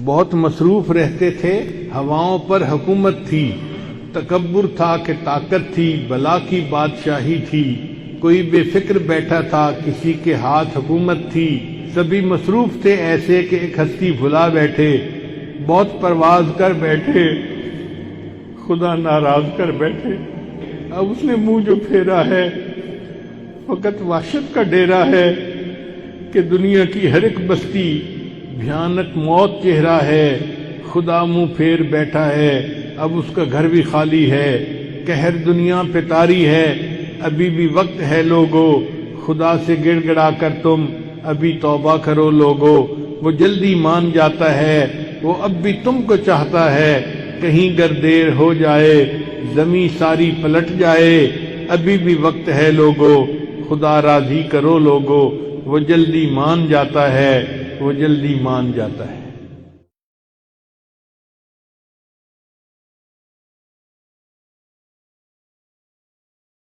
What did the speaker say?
بہت مصروف رہتے تھے، ہواؤں پر حکومت تھی، تکبر تھا کہ طاقت تھی، بلا کی بادشاہی تھی، کوئی بے فکر بیٹھا تھا، کسی کے ہاتھ حکومت تھی، سبھی مصروف تھے ایسے کہ ایک ہستی بھلا بیٹھے، بہت پرواز کر بیٹھے، خدا ناراض کر بیٹھے۔ اب اس نے منہ جو پھیرا ہے فقط وحشت کا ڈیرا ہے کہ دنیا کی ہر ایک بستی بھیانک موت چہرہ ہے، خدا منہ پھیر بیٹھا ہے، اب اس کا گھر بھی خالی ہے، قہر دنیا پہ طاری ہے، ابھی بھی وقت ہے لوگو، خدا سے گڑ گڑا کر تم ابھی توبہ کرو لوگو، وہ جلدی مان جاتا ہے، وہ اب بھی تم کو چاہتا ہے، کہیں گر دیر ہو جائے زمیں ساری پلٹ جائے، ابھی بھی وقت ہے لوگو، خدا راضی کرو لوگو، وہ جلدی مان جاتا ہے، وہ جلدی مان جاتا ہے۔